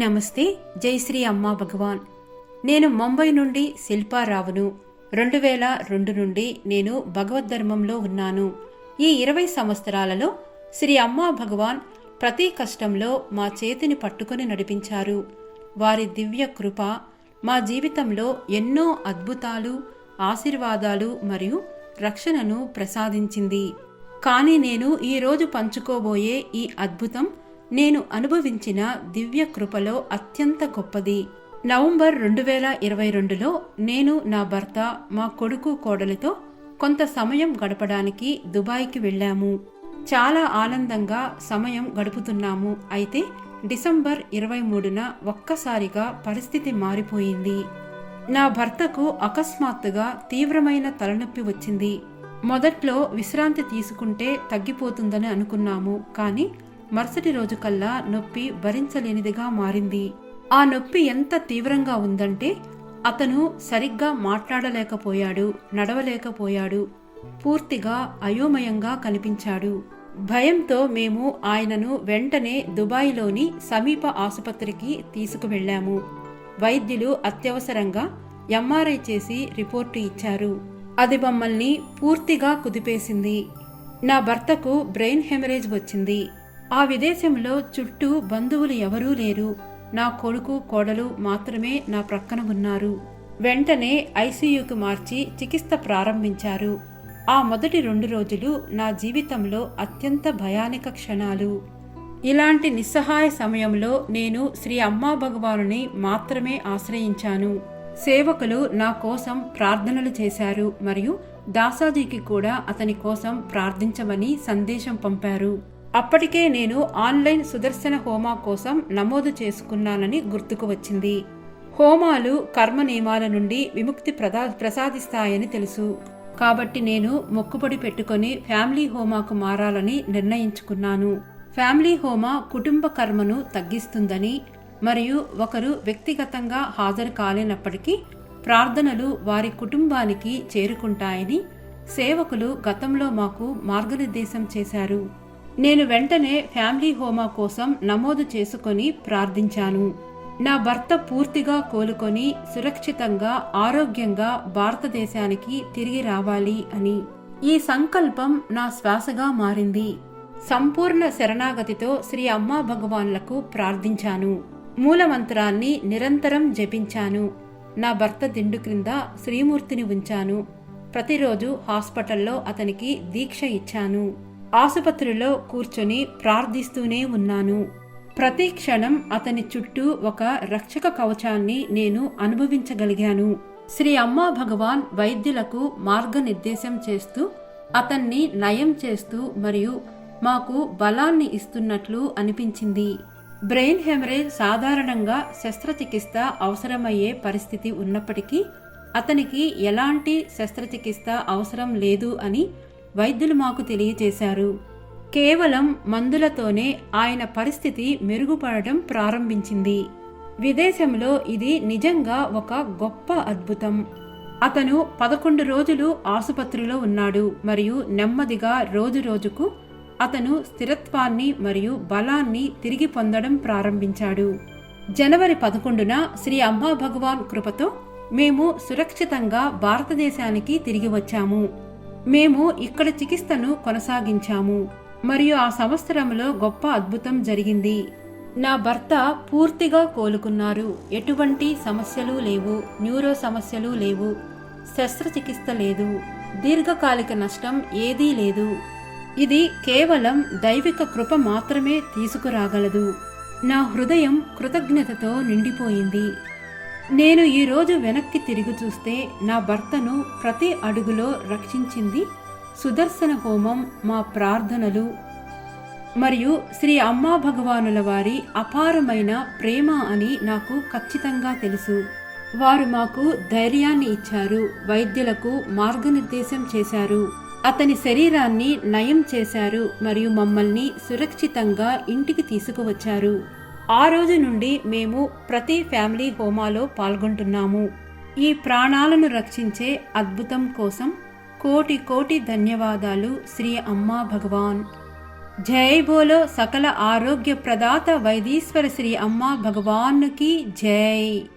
నమస్తే. జై శ్రీ అమ్మా భగవాన్. నేను ముంబై నుండి శిల్పారావును. 2002 నుండి నేను భగవద్ధర్మంలో ఉన్నాను. ఈ 20 సంవత్సరాలలో శ్రీ అమ్మా భగవాన్ ప్రతి కష్టంలో మా చేతిని పట్టుకుని నడిపించారు. వారి దివ్య కృప మా జీవితంలో ఎన్నో అద్భుతాలు, ఆశీర్వాదాలు మరియు రక్షణను ప్రసాదించింది. కానీ నేను ఈరోజు పంచుకోబోయే ఈ అద్భుతం నేను అనుభవించిన దివ్య కృపలో అత్యంత గొప్పది. నవంబర్ 2022లో నేను, నా భర్త, మా కొడుకు కోడలితో కొంత సమయం గడపడానికి దుబాయ్కి వెళ్ళాము. చాలా ఆనందంగా సమయం గడుపుతున్నాము. అయితే డిసెంబర్ 23న ఒక్కసారిగా పరిస్థితి మారిపోయింది. నా భర్తకు అకస్మాత్తుగా తీవ్రమైన తలనొప్పి వచ్చింది. మొదట్లో విశ్రాంతి తీసుకుంటే తగ్గిపోతుందని అనుకున్నాము. కానీ మరుసటి రోజు కల్లా నొప్పి భరించలేనిదిగా మారింది. ఆ నొప్పి ఎంత తీవ్రంగా ఉందంటే అతను సరిగ్గా మాట్లాడలేకపోయాడు, నడవలేకపోయాడు, పూర్తిగా అయోమయంగా కనిపించాడు. భయంతో మేము ఆయనను వెంటనే దుబాయ్లోని సమీప ఆసుపత్రికి తీసుకువెళ్లాము. వైద్యులు అత్యవసరంగా ఎంఆర్ఐ చేసి రిపోర్టు ఇచ్చారు. అది మమ్మల్ని పూర్తిగా కుదిపేసింది. నా భర్తకు బ్రెయిన్ హెమరేజ్ వచ్చింది. ఆ విదేశంలో చుట్టూ బంధువులు ఎవరూ లేరు. నా కొడుకు కోడలు మాత్రమే నా ప్రక్కన ఉన్నారు. వెంటనే ఐసీయూకి మార్చి చికిత్స ప్రారంభించారు. ఆ మొదటి 2 రోజులు నా జీవితంలో అత్యంత భయానక క్షణాలు. ఇలాంటి నిస్సహాయ సమయంలో నేను శ్రీ అమ్మా భగవానుని మాత్రమే ఆశ్రయించాను. సేవకులు నా కోసం ప్రార్థనలు చేశారు మరియు దాసాజీకి కూడా అతని కోసం ప్రార్థించమని సందేశం పంపారు. అప్పటికే నేను ఆన్లైన్ సుదర్శన హోమా కోసం నమోదు చేసుకున్నానని గుర్తుకు వచ్చింది. హోమాలు కర్మ నియమాల నుండి విముక్తి ప్రసాదిస్తాయని తెలుసు. కాబట్టి నేను మొక్కుబడి పెట్టుకొని ఫ్యామిలీ హోమాకు మారాలని నిర్ణయించుకున్నాను. ఫ్యామిలీ హోమా కుటుంబ కర్మను తగ్గిస్తుందని మరియు ఒకరు వ్యక్తిగతంగా హాజరు కాలేనప్పటికీ ప్రార్థనలు వారి కుటుంబానికి చేరుకుంటాయని సేవకులు గతంలో మాకు మార్గనిర్దేశం చేశారు. నేను వెంటనే ఫ్యామిలీ హోమా కోసం నమోదు చేసుకొని ప్రార్థించాను. నా భర్త పూర్తిగా కోలుకొని సురక్షితంగా, ఆరోగ్యంగా భారతదేశానికి తిరిగి రావాలి అని. ఈ సంకల్పం నా శ్వాసగా మారింది. సంపూర్ణ శరణాగతితో శ్రీ అమ్మా భగవాన్లకు ప్రార్థించాను. మూలమంత్రాన్ని నిరంతరం జపించాను. నా భర్త దిండు క్రింద శ్రీమూర్తిని ఉంచాను. ప్రతిరోజు హాస్పిటల్లో అతనికి దీక్ష ఇచ్చాను. ఆసుపత్రిలో కూర్చొని ప్రార్థిస్తూనే ఉన్నాను. ప్రతి క్షణం అతని చుట్టూ ఒక రక్షక కవచాన్ని నేను అనుభవించగలిగాను. శ్రీ అమ్మా భగవాన్ వైద్యులకు మార్గనిర్దేశం చేస్తూ, అతన్ని నయం చేస్తూ మరియు మాకు బలాన్ని ఇస్తున్నట్లు అనిపించింది. బ్రెయిన్ హెమరేజ్ సాధారణంగా శస్త్రచికిత్స అవసరమయ్యే పరిస్థితి ఉన్నప్పటికీ అతనికి ఎలాంటి శస్త్రచికిత్స అవసరం లేదు అని వైద్యులు మాకు తెలియజేశారు. కేవలం మందులతోనే ఆయన పరిస్థితి మెరుగుపడడం ప్రారంభించింది. విదేశంలో ఇది నిజంగా ఒక గొప్ప అద్భుతం. అతను 11 రోజులు ఆసుపత్రిలో ఉన్నాడు మరియు నెమ్మదిగా రోజురోజుకు అతను స్థిరత్వాన్ని మరియు బలాన్ని తిరిగి పొందడం ప్రారంభించాడు. జనవరి 11న శ్రీ అమ్మా భగవాన్ కృపతో మేము సురక్షితంగా భారతదేశానికి తిరిగి వచ్చాము. మేము ఇక్కడ చికిత్సను కొనసాగించాము మరియు ఆ సంవత్సరంలో గొప్ప అద్భుతం జరిగింది. నా భర్త పూర్తిగా కోలుకున్నారు. ఎటువంటి సమస్యలు లేవు, న్యూరో సమస్యలు లేవు, శస్త్రచికిత్స లేదు, దీర్ఘకాలిక నష్టం ఏదీ లేదు. ఇది కేవలం దైవిక కృప మాత్రమే తీసుకురాగలదు. నా హృదయం కృతజ్ఞతతో నిండిపోయింది. నేను ఈరోజు వెనక్కి తిరిగి చూస్తే నా భర్తను ప్రతి అడుగులో రక్షించింది సుదర్శన హోమం, మా ప్రార్థనలు మరియు శ్రీ అమ్మా భగవానుల వారి అపారమైన ప్రేమ అని నాకు ఖచ్చితంగా తెలుసు. వారు మాకు ధైర్యాన్ని ఇచ్చారు, వైద్యులకు మార్గనిర్దేశం చేశారు, అతని శరీరాన్ని నయం చేశారు మరియు మమ్మల్ని సురక్షితంగా ఇంటికి తీసుకువచ్చారు. ఆ రోజు నుండి మేము ప్రతి ఫ్యామిలీ హోమాలో పాల్గొంటున్నాము. ఈ ప్రాణాలను రక్షించే అద్భుతం కోసం కోటి కోటి ధన్యవాదాలు శ్రీ అమ్మా భగవాన్. జై బోలో సకల ఆరోగ్య ప్రదాత వైదీశ్వర శ్రీ అమ్మ భగవాన్ కి జై.